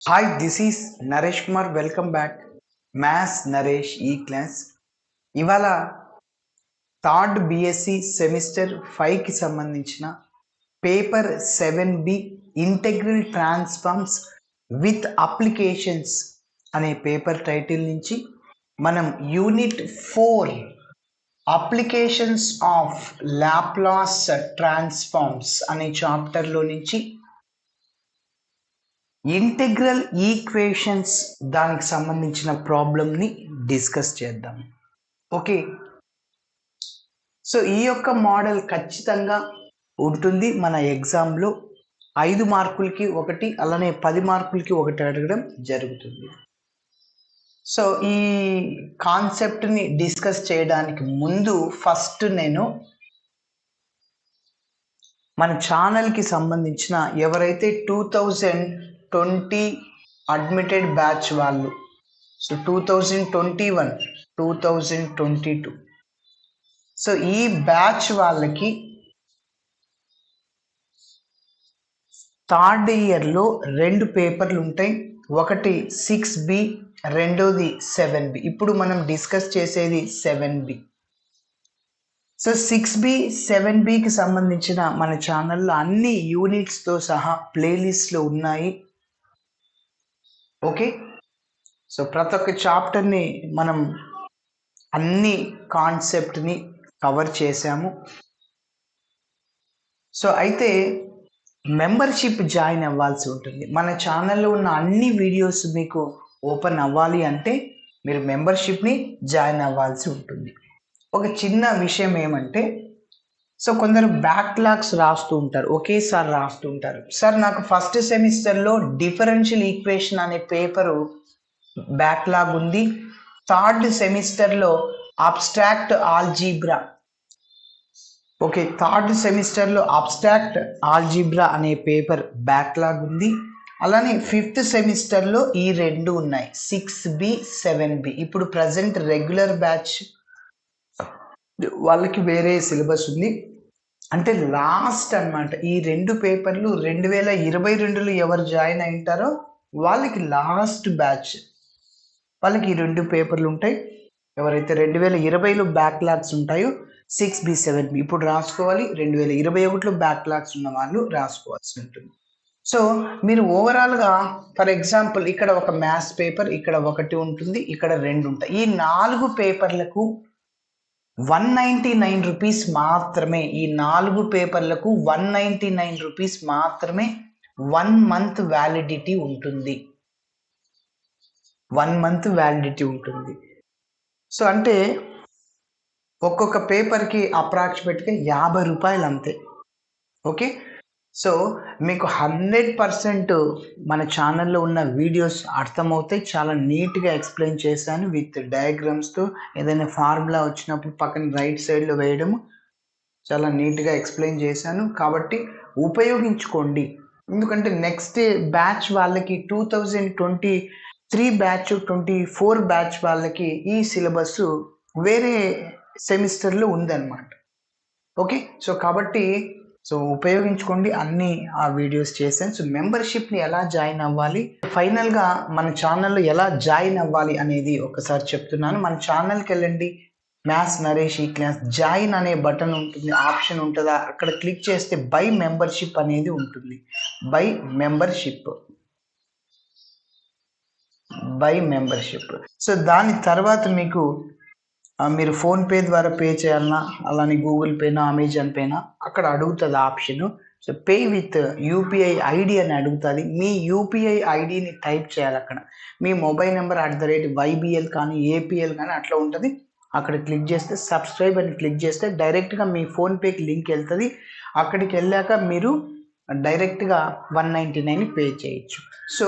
Hi, this is Naresh Kumar. Welcome back. Maths Naresh E-Class. ఇవాళ third BSc semester 5కి సంబంధించిన paper 7B integral transforms with applications అనే paper title నుంచి మనం unit 4 applications of Laplace transforms అనే చాప్టర్లో నుంచి ఇంటెగ్రల్ ఈక్వేషన్స్ దానికి సంబంధించిన ప్రాబ్లమ్ని డిస్కస్ చేద్దాం. ఓకే, సో ఈ యొక్క మోడల్ ఖచ్చితంగా ఉంటుంది మన ఎగ్జామ్లో. 5 మార్కులకి ఒకటి, అలానే 10 మార్కులకి ఒకటి అడగడం జరుగుతుంది. సో ఈ కాన్సెప్ట్ని డిస్కస్ చేయడానికి ముందు ఫస్ట్ నేను మన ఛానల్కి సంబంధించిన ఎవరైతే 2020 అడ్మిటెడ్ బ్యాచ్ వాళ్ళు, సో 2021 2022, సో ఈ బ్యాచ్ వాళ్ళకి థర్డ్ ఇయర్లో 2 పేపర్లు ఉంటాయి. ఒకటి 6B, రెండోది 7B. ఇప్పుడు మనం డిస్కస్ చేసేది 7B. సో 6B 7Bకి సంబంధించిన మన ఛానల్లో అన్ని యూనిట్స్తో సహా ప్లేలిస్ట్లో ఉన్నాయి. ఓకే, సో ప్రతి ఒక్క చాప్టర్ని మనం అన్ని కాన్సెప్ట్ని కవర్ చేశాము. సో అయితే మెంబర్షిప్ జాయిన్ అవ్వాల్సి ఉంటుంది. మన ఛానల్లో ఉన్న అన్ని వీడియోస్ మీకు ఓపెన్ అవ్వాలి అంటే మీరు మెంబర్షిప్ని జాయిన్ అవ్వాల్సి ఉంటుంది. ఒక చిన్న విషయం ఏమంటే, సో కొందరు బ్యాక్లాగ్స్ రాస్తూ ఉంటారు, ఒకేసారి రాస్తూ ఉంటారు. సార్ నాకు ఫస్ట్ సెమిస్టర్లో డిఫరెన్షియల్ ఈక్వేషన్ అనే పేపరు బ్యాక్లాగ్ ఉంది, థర్డ్ సెమిస్టర్లో అబ్స్ట్రాక్ట్ ఆల్జీబ్రా, ఓకే, థర్డ్ సెమిస్టర్లో అబ్స్ట్రాక్ట్ ఆల్జీబ్రా అనే పేపర్ బ్యాక్లాగ్ ఉంది, అలానే 5th సెమిస్టర్లో ఈ 2 ఉన్నాయి, 6B 7B. ఇప్పుడు ప్రజెంట్ రెగ్యులర్ బ్యాచ్ వాళ్ళకి వేరే సిలబస్ ఉంది, అంటే లాస్ట్ అన్నమాట. ఈ 2 పేపర్లు 2022లో ఎవరు జాయిన్ అయింటారో వాళ్ళకి లాస్ట్ బ్యాచ్, వాళ్ళకి ఈ 2 పేపర్లు ఉంటాయి. ఎవరైతే 2020లో బ్యాక్లాగ్స్ ఉంటాయో 6B 7B ఇప్పుడు రాసుకోవాలి, 2021లో బ్యాక్లాగ్స్ ఉన్న వాళ్ళు రాసుకోవాల్సి ఉంటుంది. సో మీరు ఓవరాల్గా ఫర్ ఎగ్జాంపుల్ ఇక్కడ ఒక మ్యాథ్స్ పేపర్, ఇక్కడ ఒకటి ఉంటుంది, ఇక్కడ 2 ఉంటాయి. ఈ 4 పేపర్లకు 199 రూపీస్ మాత్రమే. ఈ 4 పేపర్లకు 199 రూపీస్ మాత్రమే 1 మంత్ వ్యాలిడిటీ ఉంటుంది. 1 మంత్ వ్యాలిడిటీ ఉంటుంది. సో అంటే ఒక్కొక్క పేపర్కి అప్రాక్సిమేట్గా 50 రూపాయలు అంతే. ఓకే, సో మీకు 100% మన ఛానల్లో ఉన్న వీడియోస్ అర్థమవుతాయి. చాలా నీట్గా ఎక్స్ప్లెయిన్ చేశాను విత్ డయాగ్రామ్స్తో. ఏదైనా ఫార్ములా వచ్చినప్పుడు పక్కన రైట్ సైడ్లో వేయడం చాలా నీట్గా ఎక్స్ప్లెయిన్ చేశాను. కాబట్టి ఉపయోగించుకోండి. ఎందుకంటే నెక్స్ట్ బ్యాచ్ వాళ్ళకి 2023 బ్యాచ్ 24 బ్యాచ్ వాళ్ళకి ఈ సిలబస్ వేరే సెమిస్టర్లో ఉందన్నమాట. ఓకే, సో కాబట్టి సో ఉపయోగించుకోండి. అన్ని ఆ వీడియోస్ చేశాను. సో మెంబర్షిప్ని ఎలా జాయిన్ అవ్వాలి, ఫైనల్గా మన ఛానల్లో ఎలా జాయిన్ అవ్వాలి అనేది ఒకసారి చెప్తున్నాను. మన ఛానల్కి వెళ్ళండి, మ్యాథ్స్ నరేష్ ఈ క్లాస్ జాయిన్ అనే బటన్ ఉంటుంది, ఆప్షన్ ఉంటుందా, అక్కడ క్లిక్ చేస్తే బై మెంబర్షిప్ అనేది ఉంటుంది. By membership, by membership. So దాని తర్వాత మీకు మీరు ఫోన్పే ద్వారా పే చేయాలన్నా, అలానే గూగుల్ పేనా, అమెజాన్ పేనా, అక్కడ అడుగుతుంది option. So pay with UPI ID అని అడుగుతుంది. మీ యూపీఐ ఐడిని టైప్ చేయాలి అక్కడ. మీ మొబైల్ నెంబర్ @YBL కానీ APL కానీ అట్లా ఉంటుంది. అక్కడ క్లిక్ చేస్తే సబ్స్క్రైబ్ అని క్లిక్ చేస్తే డైరెక్ట్గా మీ ఫోన్పేకి లింక్ వెళ్తుంది. అక్కడికి వెళ్ళాక మీరు డైరెక్ట్గా 199 పే చేయొచ్చు. సో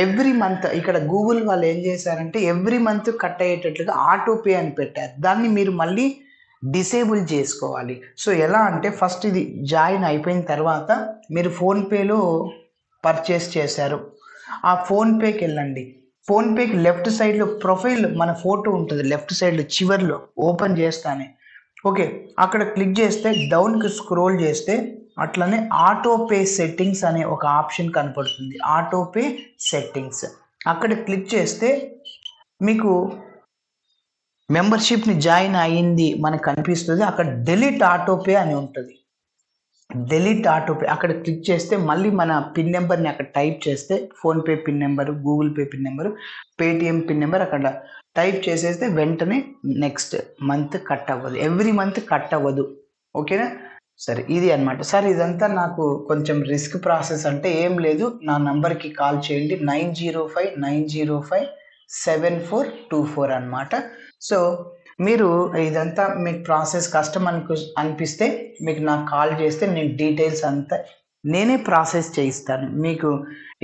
ఎవ్రీ మంత్ ఇక్కడ గూగుల్ వాళ్ళు ఏం చేశారంటే ఎవ్రీ మంత్ కట్ అయ్యేటట్లుగా ఆటో పే అని పెట్టారు. దాన్ని మీరు మళ్ళీ డిసేబుల్ చేసుకోవాలి. సో ఎలా అంటే ఫస్ట్ ఇది జాయిన్ అయిపోయిన తర్వాత మీరు ఫోన్పేలో పర్చేస్ చేశారు, ఆ ఫోన్పేకి వెళ్ళండి. ఫోన్పేకి లెఫ్ట్ సైడ్లో ప్రొఫైల్ మన ఫోటో ఉంటుంది, లెఫ్ట్ సైడ్లో చివర్లో ఓపెన్ చేస్తానే. ఓకే, అక్కడ క్లిక్ చేస్తే డౌన్కి స్క్రోల్ చేస్తే అట్లనే ఆటోపే సెట్టింగ్స్ అనే ఒక ఆప్షన్ కనపడుతుంది. ఆటోపే సెట్టింగ్స్ అక్కడ క్లిక్ చేస్తే మీకు మెంబర్షిప్ని జాయిన్ అయ్యింది మనకు కనిపిస్తుంది. అక్కడ డెలీట్ ఆటోపే అని ఉంటుంది. డెలీట్ ఆటోపే అక్కడ క్లిక్ చేస్తే మళ్ళీ మన పిన్ నెంబర్ని అక్కడ టైప్ చేస్తే PhonePe pin number, Google pay pin number, Paytm pin number అక్కడ టైప్ చేసేస్తే వెంటనే నెక్స్ట్ మంత్ కట్ అవ్వదు, ఎవ్రీ మంత్ కట్ అవ్వదు. ఓకేనా? సరే, ఇది అనమాట. సార్ ఇదంతా నాకు కొంచెం రిస్క్ ప్రాసెస్ అంటే ఏం లేదు, నా నంబర్కి కాల్ చేయండి 9059057424 అనమాట. సో మీరు ఇదంతా మీకు ప్రాసెస్ కష్టం అనిపిస్తే మీకు నాకు కాల్ చేస్తే నేను డీటెయిల్స్ అంతా నేనే ప్రాసెస్ చేయిస్తాను. మీకు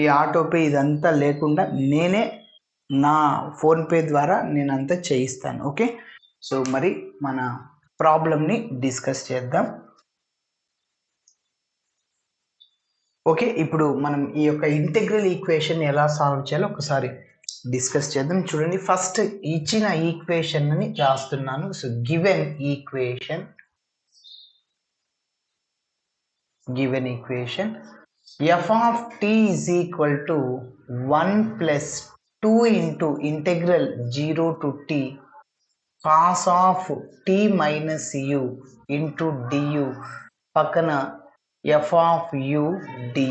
ఈ ఆటోపే ఇదంతా లేకుండా నేనే నా ఫోన్పే ద్వారా నేను అంతా చేయిస్తాను. ఓకే, సో మరి మన ప్రాబ్లమ్ని డిస్కస్ చేద్దాం. ఓకే, ఇప్పుడు మనం ఈ యొక్క ఇంటిగ్రల్ ఈక్వేషన్ ఎలా సాల్వ్ చేయాలో ఒకసారి డిస్కస్ చేద్దాం. చూడండి, ఫస్ట్ ఇచ్చిన ఈక్వేషన్ ని రాస్తున్నాను. So given equation f of t is equal to 1 plus 2 into integral 0 to t cos of t minus u into du పక్కన f of u du.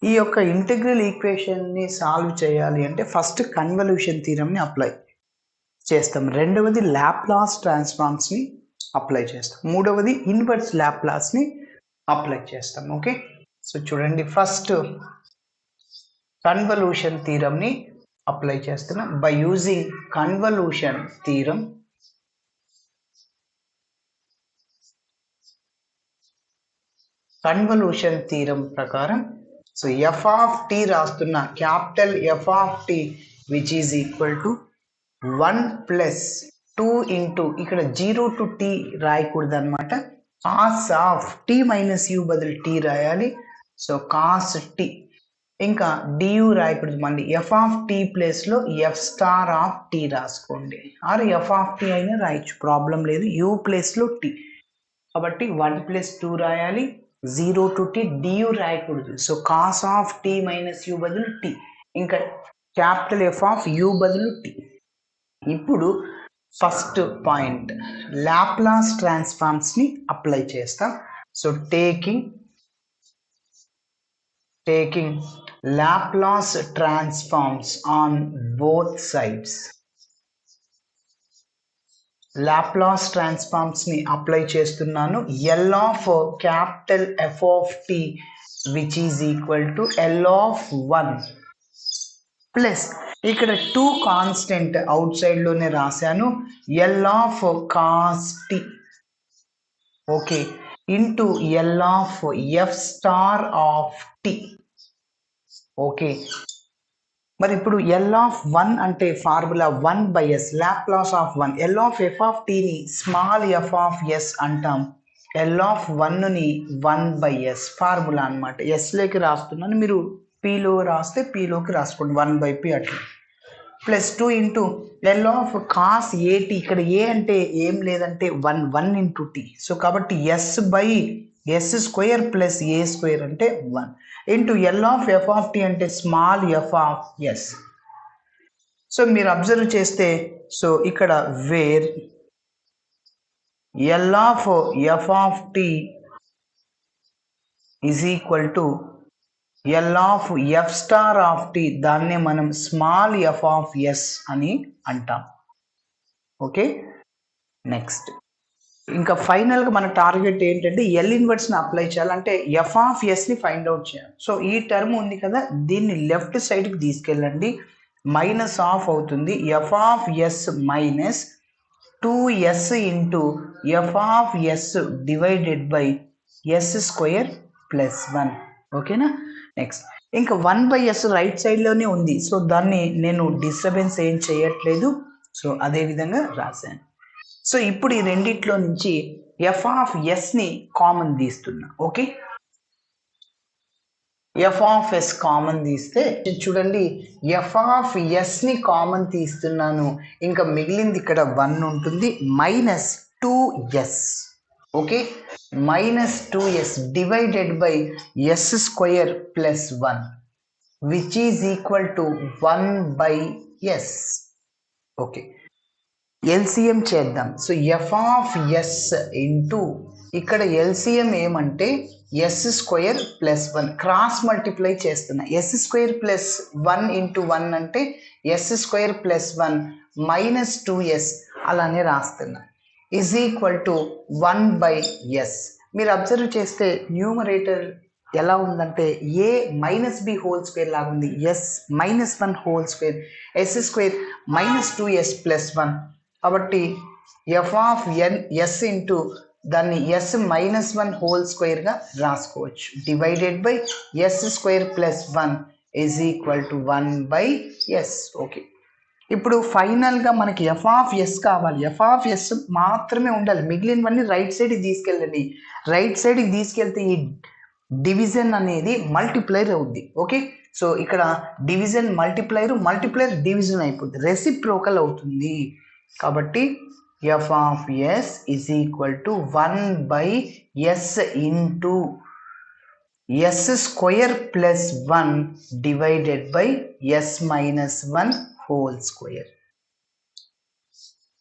ఈ యొక్క ఇంటిగ్రల్ ఈక్వేషన్ని సాల్వ్ చేయాలి అంటే ఫస్ట్ కన్వల్యూషన్ థీరమ్ని అప్లై చేస్తాం, రెండవది లాప్లాస్ ట్రాన్స్ఫార్మ్స్ని apply చేస్తాం, మూడవది ఇన్వర్స్ లాప్లాస్ని అప్లై చేస్తాం. ఓకే, సో చూడండి, ఫస్ట్ కన్వల్యూషన్ థీరమ్ని అప్లై చేస్తున్నాం. బై యూజింగ్ కన్వల్యూషన్ థీరం ప్రకారం సో f of t రాస్తున్నా, capital f of t which is equal to 1 plus 2 into ఇక్కడ 0 టు t రాయకూడదు అనమాట, cos of t minus u బదులు t రాయాలి. So cos t, ఇంకా du రాయకూడదు, మళ్ళీ f of t ప్లేస్లో f స్టార్ ఆఫ్ t రాసుకోండి, ఆర్ f of t అయినా రాయొచ్చు, ప్రాబ్లం లేదు. u ప్లేస్లో t కాబట్టి 1 ప్లస్ 2 రాయాలి, 0 టు t du రాయకూడదు. సో cos of t minus u బదులు t, ఇంకా క్యాపిటల్ f ఆఫ్ u బదులు t. ఇప్పుడు ఫస్ట్ పాయింట్ లాప్లాస్ ట్రాన్స్ఫార్మ్స్ని అప్లై చేస్తాం. So taking Laplace transforms on both sides, Laplace ట్రాన్స్ఫార్మ్స్ని అప్లై చేస్తున్నాను. L of capital f of t which is equal to L of 1 plus ఇక్కడ 2 constant out సైడ్లోనే రాశాను, L of cos t, okay, into L of f star of t. Okay, మరి ఇప్పుడు L of 1 అంటే formula 1/s, Laplace of 1. L of f of t ని small f of s అంటాం, L of 1ని 1/s formula అనమాట. ఎస్లోకి రాస్తున్నాను, మీరు పీలో రాస్తే పీలోకి రాసుకోండి, 1/p అట్లా, plus 2 into L of cos at, ఇక్కడ ఏ అంటే ఏం లేదంటే 1 ఇంటూ t. సో కాబట్టి s square plus a square అంటే 1 into L of f of t అంటే small f of s. So మీరు అబ్జర్వ్ చేస్తే సో ఇక్కడ where L of f of t is equal to L of f star of t, దాన్నే మనం small f of s అని అంటాం. Okay, next ఇంకా ఫైనల్గా మన టార్గెట్ ఏంటంటే L ఇన్వర్స్ని అప్లై చేయాలంటే f of sని ఫైండ్ అవుట్ చేయాలి. సో ఈ టర్మ్ ఉంది కదా, దీన్ని లెఫ్ట్ సైడ్కి తీసుకెళ్ళండి, మైనస్ ఆఫ్ అవుతుంది, f of s minus 2s into f of s divided by s square plus 1. ఓకేనా, నెక్స్ట్ ఇంకా 1/s రైట్ సైడ్లోనే ఉంది, సో దాన్ని నేను డిస్టర్బెన్స్ ఏం చేయట్లేదు, సో అదే విధంగా రాశాను. సో ఇప్పుడు ఈ రెండిట్లో నుంచి f of sని కామన్ తీస్తున్నా. Okay, f of s common తీస్తే చూడండి, f of sని కామన్ తీస్తున్నాను, ఇంకా మిగిలింది ఇక్కడ 1 ఉంటుంది, minus 2s. Okay, -2s divided by s square plus 1 which is equal to 1/s. Okay, LCM చేద్దాం. So F of yes into ఇక్కడ ఎల్సిఎం ఏమంటే s square plus 1 cross multiply చేస్తున్నా. ఎస్ స్క్వేర్ ప్లస్ 1 ఇంటూ 1 అంటే yes square plus 1 -2s అలానే రాస్తున్నా is equal to 1/s. మీరు observe చేస్తే numerator ఎలా ఉందంటే ఏ -b హోల్ స్క్వేర్ లాగా ఉంది. S -1 whole square, S square -2s plus 1. కాబట్టి ఎఫ్ ఆఫ్ ఎస్ ఇంటూ దాన్ని ఎస్ -1 హోల్ స్క్వేర్గా రాసుకోవచ్చు. Divided by S square plus 1 is equal to 1/s. Okay, ఇప్పుడు ఫైనల్గా మనకి ఎఫ్ ఆఫ్ ఎస్ కావాలి. ఎఫ్ ఆఫ్ ఎస్ మాత్రమే ఉండాలి, మిగిలినవన్నీ రైట్ సైడ్కి తీసుకెళ్ళండి. రైట్ సైడ్కి తీసుకెళ్తే ఈ డివిజన్ అనేది మల్టిప్లైర్ అవుద్ది. ఓకే, సో ఇక్కడ డివిజన్ మల్టిప్లైర్ డివిజన్ అయిపోద్ది, రెసిప్రోకల్ అవుతుంది. కాబట్టి F of s is equal to 1/s into s square plus 1 divided by s -1 whole square.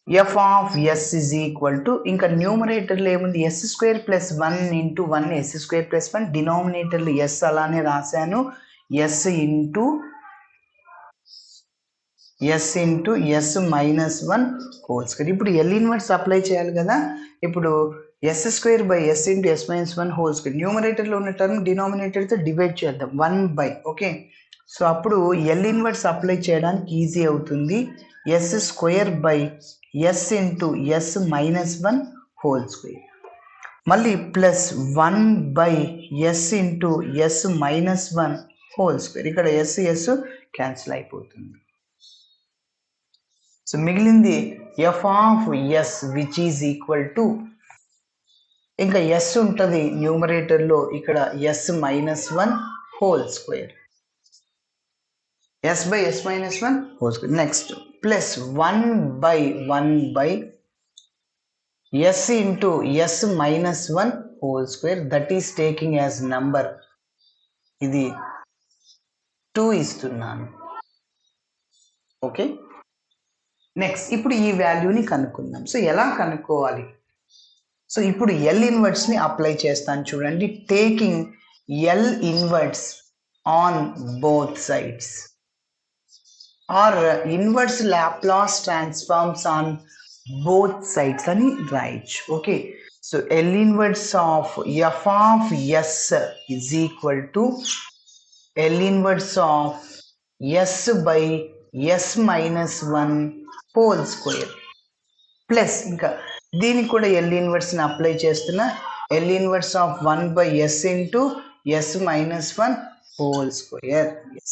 F of s is equal to ఇంకా న్యూమరేటర్లో ఏముంది, s square plus 1 into 1 s square plus 1, డినామినేటర్లో s అలానే రాశాను, s into s -1 whole square. ఇప్పుడు L inverse apply చేయాలి కదా. ఇప్పుడు s square by s into s -1 whole square, న్యూమరేటర్లో ఉన్న టర్మ్ డినామినేటర్తో డివైడ్ చేద్దాం 1/. ఓకే, సో అప్పుడు ఎల్ ఇన్వర్స్ అప్లై చేయడానికి ఈజీ అవుతుంది. S square by s into s -1 whole square, మళ్ళీ plus 1/s into s -1 whole square. ఇక్కడ ఎస్ క్యాన్సిల్ అయిపోతుంది. సో మిగిలింది F of s which is equal to ఇంకా s ఉంటుంది న్యూమరేటర్లో, ఇక్కడ s -1 whole square, s by s minus 1 whole square. Next plus 1/1 s into s minus 1 whole square, that is taking as number. ఇది 2 ఇస్తున్నాను. Okay, next ఇప్పుడు ఈ వాల్యూని కనుక్కుందాం. సో ఎలా కనుక్కోవాలి, సో ఇప్పుడు ఎల్ ఇన్వర్స్ని అప్లై చేస్తాను చూడండి. Taking L inverse on both sides or inverse Laplace transforms on both sides అని రాయొచ్చు. Okay, so L inverse of f of s is equal to L inverse of s by s minus 1 whole square plus ఇంకా దీనికి కూడా L inverse ని apply చేస్తున్నా, L inverse of 1/s into s minus 1 whole square. Yes,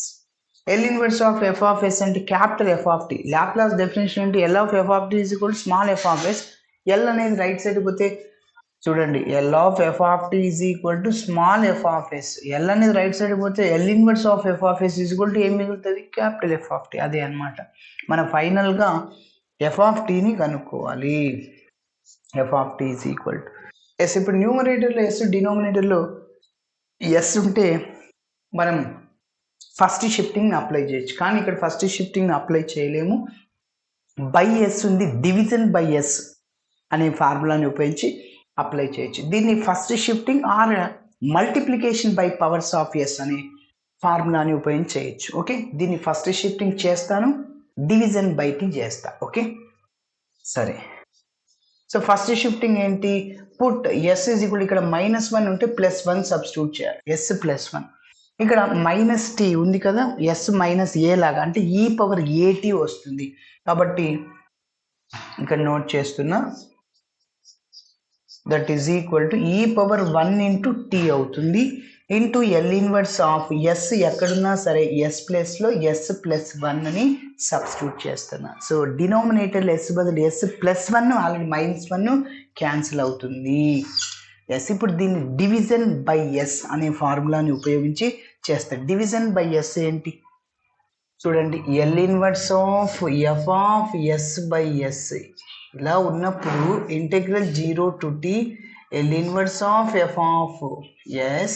L inverse of f of s అంటే capital f of t. Laplace definition అంటే L of f of t is equal to small f of s. L అనేది right side పోతే చూడండి, L of f of t is equal to small f of s. L అనేది right side పోతే L inverse of f of s is equal to ఏం మిగులుతుంది, capital f of t. అదే అనమాట మన ఫైనల్గా f of t ని కనుక్కోవాలి. f of t is equal to s. ఇప్పుడు న్యూమరేటర్లో s, డినామినేటర్లో s ఉంటే మనం ఫస్ట్ షిఫ్టింగ్ని అప్లై చేయొచ్చు, కానీ ఇక్కడ ఫస్ట్ షిఫ్టింగ్ని అప్లై చేయలేము. బై ఎస్ ఉంది, డివిజన్ బై ఎస్ అనే ఫార్ములాని ఉపయోగించి అప్లై చేయొచ్చు. దీన్ని first shifting or multiplication by powers of S అనే ఫార్ములాని ఉపయోగించి చేయొచ్చు. ఓకే, దీన్ని ఫస్ట్ షిఫ్టింగ్ చేస్తాను, డివిజన్ బైకి చేస్తా. ఓకే, సరే. సో ఫస్ట్ షిఫ్టింగ్ ఏంటి, పుట్ ఎస్ ఈజ్ ఈక్వల్, ఇక్కడ -1 ఉంటే +1 సబ్స్టిట్యూట్ చేయాలి, ఎస్ +1. ఇక్కడ -t ఉంది కదా, s - a లాగా అంటే e⁻at వస్తుంది. కాబట్టి ఇక్కడ నోట్ చేస్తున్నా, that is equal to e⁻1 into t అవుతుంది, into L inverse of s ఎక్కడున్నా సరే s ప్లేస్లో s+1 అని సబ్స్టిట్యూట్ చేస్తున్నా. సో డినామినేటర్లో s బదులు s+1, ఆల్రెడీ -1 క్యాన్సిల్ అవుతుంది. ఎస్, ఇప్పుడు దీన్ని డివిజన్ బై ఎస్ అనే ఫార్ములాని ఉపయోగించి చేస్తాం. డివిజన్ బై ఎస్ ఏంటి చూడండి, L inverse of F of S by S ఇలా ఉన్నప్పుడు integral 0 to t L inverse of f of s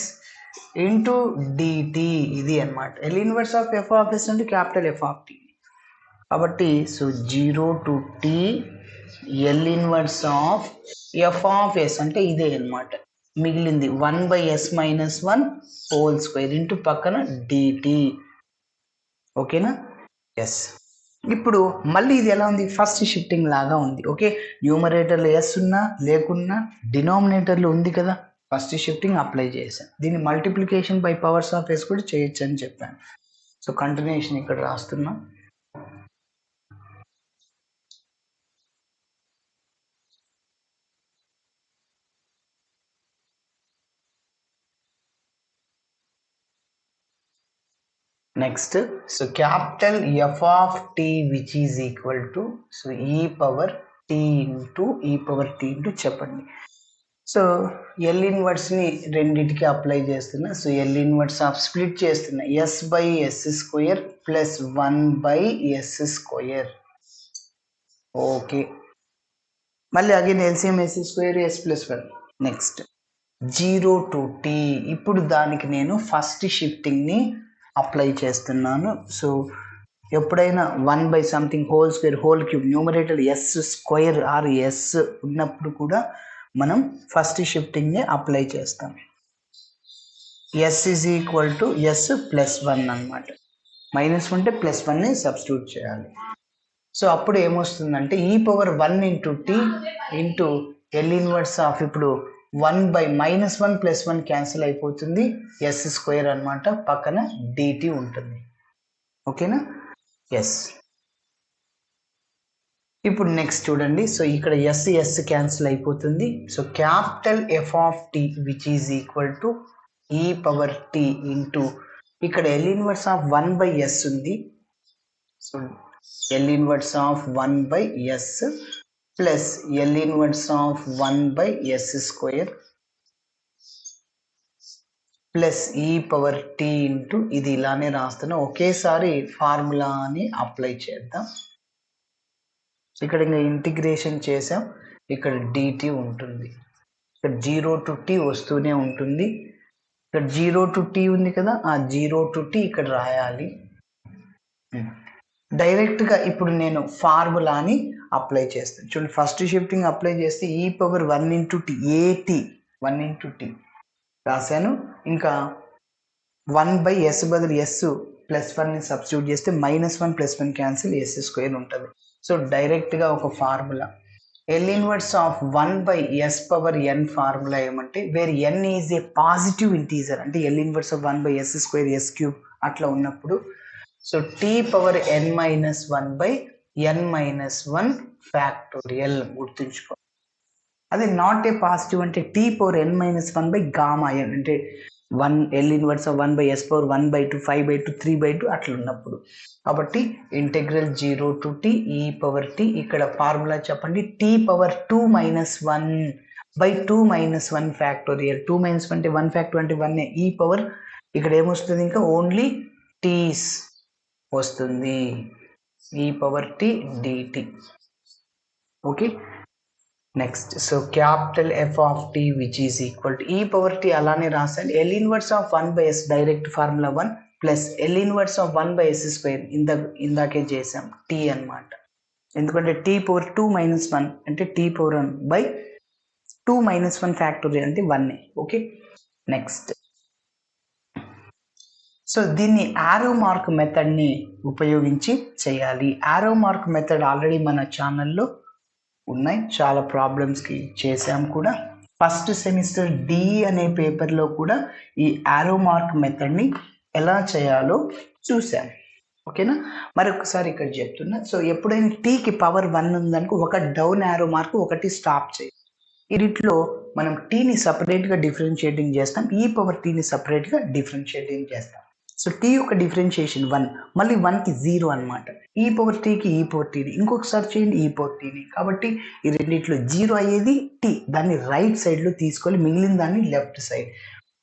into dt ఇది అనమాట. L inverse of f of s అంటే క్యాపిటల్ f of t. కాబట్టి so 0 to t L inverse of f of s అంటే ఇదే అనమాట. మిగిలింది 1/s minus 1 whole square into పక్కన dt. ఓకేనా? ఎస్. ఇప్పుడు మళ్ళీ ఇది ఎలా ఉంది? ఫస్ట్ షిఫ్టింగ్ లాగా ఉంది. ఓకే, న్యూమరేటర్లో ఎస్ ఉన్నా లేకున్నా డినామినేటర్లో ఉంది కదా, ఫస్ట్ షిఫ్టింగ్ అప్లై చేశాను. దీన్ని multiplication by powers of S కూడా చేయొచ్చు అని చెప్పాను. సో కంటిన్యూషన్ ఇక్కడ రాస్తున్నా. Next so capital F of T which is equal to so e power T into చెప్పండి. సో ఎల్ ఇన్వర్స్ని రెండింటికి అప్లై చేస్తున్నా. So L inverse of split చేస్తున్నా, s/s² ప్లస్ 1/s². ఓకే, మళ్ళీ again LCM s² s+1. Next 0 to t. ఇప్పుడు దానికి నేను first షిఫ్టింగ్ని అప్లై చేస్తున్నాను. సో ఎప్పుడైనా 1/something whole square whole cube numerator s² or s ఉన్నప్పుడు కూడా మనం ఫస్ట్ షిఫ్టింగ్ని అప్లై చేస్తాం. s is equal to s+1 అనమాట. మైనస్ ఉంటే +1ని సబ్స్టిట్యూట్ చేయాలి. సో అప్పుడు ఏమొస్తుందంటే e⁻1 into T into L inverse of ఇప్పుడు 1/-1 + 1 క్యాన్సిల్ అయిపోతుంది, s² అనమాట, పక్కన dt ఉంటుంది. ఓకేనా? ఎస్. ఇప్పుడు నెక్స్ట్ చూడండి. సో ఇక్కడ s క్యాన్సిల్ అయిపోతుంది. So capital F of T which is equal to e⁻t into ఇక్కడ ఎల్ ఇన్వర్స్ ఆఫ్ 1/s ఉంది. So L inverse of 1/s plus L inverse of 1/s² plus e⁻t into ఇది ఇలానే రాస్తున్నా. ఒకేసారి ఫార్ములాని apply చేద్దాం. ఇక్కడ ఇంకా ఇంటిగ్రేషన్ చేసాం, ఇక్కడ dt ఉంటుంది, ఇక్కడ 0 to t వస్తూనే ఉంటుంది. ఇక్కడ 0 to t ఉంది కదా, ఆ 0 to t ఇక్కడ రాయాలి. డైరెక్ట్గా ఇప్పుడు నేను ఫార్ములాని అప్లై చేస్తాను. చూడండి, ఫస్ట్ షిఫ్టింగ్ అప్లై చేస్తే e⁻1 into T at 1 into T రాశాను. ఇంకా 1/s బదులు s+1ని సబ్స్టిట్యూట్ చేస్తే -1 + 1 క్యాన్సిల్, s² ఉంటుంది. సో డైరెక్ట్గా ఒక formula L inverse of 1/s⁻n formula ఏమంటే where n is a positive integer, అంటే L inverse of 1/s² s³ అట్లా ఉన్నప్పుడు సో t⁻n-1/n-1 ఫ్యాక్టోరియల్ గుర్తుంచుకో. అదే నాట్ ఏ పాజిటివ్ అంటే t⁻n-1/Γn అంటే 1 ఎల్ ఇన్వర్స్ ఆఫ్ 1/s⁻1/2 5/2 3/2 అట్లా ఉన్నప్పుడు. కాబట్టి ఇంటెగ్రల్ 0 to t e⁻t. ఇక్కడ ఫార్ములా చెప్పండి, t⁻2-1/2 ఫ్యాక్టోరియల్. 2 - 1 అంటే 1 ఫ్యాక్టర్ అంటే 1 e పవర్ ఇక్కడ ఏమొస్తుంది, ఇంకా ఓన్లీ టీస్ వస్తుంది, e⁻t dt. Okay, next so capital F of T which is equal to e⁻t అలానే రాసాను. L inverse of 1/s direct formula 1 plus L inverse of 1/s² ఇందాకే చేసాం t అనమాట. ఎందుకంటే t⁻2 - 1 అంటే t⁻1/2 - 1 ఫ్యాక్టోరియల్ అంటే 1. Okay, next so దీన్ని arrow mark మెథడ్ని ఉపయోగించి చేయాలి. యారో మార్క్ మెథడ్ ఆల్రెడీ మన ఛానల్లో ఉన్నాయి, చాలా ప్రాబ్లమ్స్కి చేసాం కూడా. ఫస్ట్ సెమిస్టర్ డి అనే పేపర్లో కూడా ఈ యారో మార్క్ మెథడ్ని ఎలా చేయాలో చూసాను. ఓకేనా, మరొకసారి ఇక్కడ చెప్తున్నా. సో ఎప్పుడైనా టీకి పవర్ 1 ఉందనుకో ఒక డౌన్ యారో మార్క్ ఒకటి స్టాప్ చేయి. వీటిలో మనం టీని సపరేట్గా డిఫరెన్షియేటింగ్ చేస్తాం, e⁻tని సపరేట్గా డిఫరెన్షియేటింగ్ చేస్తాం. సో టీ యొక్క డిఫరెన్షియేషన్ 1, మళ్ళీ 1కి 0 అనమాట. e⁻tకి e⁻tని ఇంకొకసారి చేయండి e⁻tని. కాబట్టి ఈ రెండిట్లో 0 అయ్యేది టీ, దాన్ని రైట్ సైడ్లో తీసుకోవాలి, మిగిలిన దాన్ని లెఫ్ట్ సైడ్.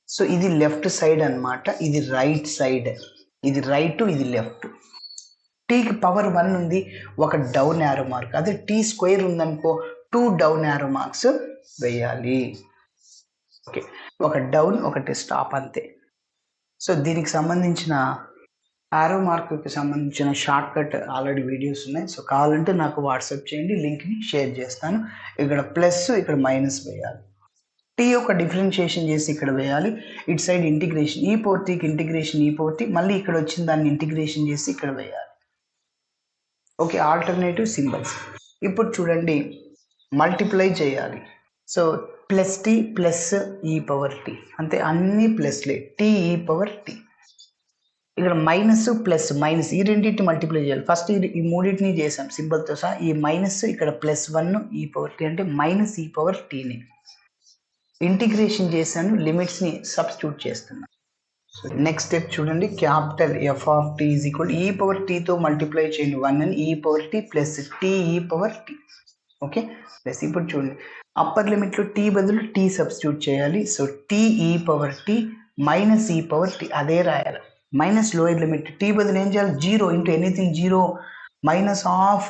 సో ఇది లెఫ్ట్ సైడ్ అనమాట, ఇది రైట్ సైడ్, ఇది రైట్, ఇది లెఫ్ట్. టీకి పవర్ 1 ఉంది, ఒక డౌన్ యారో మార్క్. అదే t² ఉందనుకో 2 డౌన్ యారో మార్క్స్ వేయాలి. ఓకే, ఒక డౌన్ ఒకటి స్టాప్ అంతే. సో దీనికి సంబంధించిన ఆరో మార్క్కి సంబంధించిన షార్ట్ కట్ ఆల్రెడీ వీడియోస్ ఉన్నాయి. సో కావాలంటే నాకు వాట్సాప్ చేయండి, లింక్ని షేర్ చేస్తాను. ఇక్కడ ప్లస్ ఇక్కడ మైనస్ వేయాలి, టీ ఒక డిఫరెన్షియేషన్ చేసి ఇక్కడ వేయాలి, ఇటు సైడ్ ఇంటిగ్రేషన్ ఈ పవర్ టీకి ఇంటిగ్రేషన్ ఈ పవర్ టీ, మళ్ళీ ఇక్కడ వచ్చిన దాన్ని ఇంటిగ్రేషన్ చేసి ఇక్కడ వేయాలి. Okay, alternative symbols. ఇప్పుడు చూడండి, మల్టిప్లై చేయాలి. సో ప్లస్ టీ ప్లస్ ఈ పవర్ టీ, అంతే, అన్ని ప్లస్లే, టీ ఈ పవర్ టీ. ఇక్కడ మైనస్ ప్లస్ మైనస్ ఈ రెండింటిని మల్టిప్లై చేయాలి. ఫస్ట్ ఈ మూడింటిని చేసాం సింబల్తో సహా. ఈ మైనస్ ఇక్కడ +1 ఈ పవర్ టీ అంటే మైనస్ ఈ పవర్ టీని ఇంటిగ్రేషన్ చేశాను, లిమిట్స్ని సబ్స్టిట్యూట్ చేస్తున్నాను. నెక్స్ట్ స్టెప్ చూడండి, capital F of T is equal e power టీతో మల్టిప్లై చేయండి 1 అని, e power T plus T e power T. Okay, plus ఇప్పుడు చూడండి, అప్పర్ లిమిట్లో టీ బదులు టీ సబ్స్టిట్యూట్ చేయాలి. So T e power T minus e power T అదే రాయాలి. మైనస్ లోయర్ లిమిట్, టీ బదులు ఏం చేయాలి, 0 ఇంటూ ఎనీథింగ్ 0 మైనస్ ఆఫ్,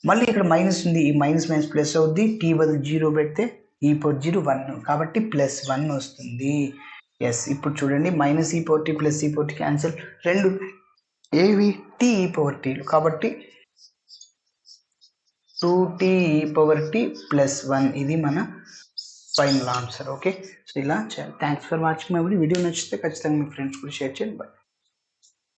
మళ్ళీ ఇక్కడ మైనస్ ఉంది, ఈ మైనస్ మైనస్ ప్లస్ అవుద్ది, టీ బదులు 0 పెడితే ఈ పవర్ 0 1 కాబట్టి +1 వస్తుంది. ఎస్, ఇప్పుడు చూడండి, minus e power T plus ఈ పవర్ టీ క్యాన్సిల్, రెండు ఏవి టీ ఈ పవర్ టీలు, కాబట్టి 2t ఈ పవర్ టీ +1 ఇది మన ఫైనల్ ఆన్సర్. ఓకే, సో ఇలా చేయాలి. Thanks for watching my video. Video నచ్చితే ఖచ్చితంగా మీ ఫ్రెండ్స్ కూడా షేర్ చేయండి. బాయ్.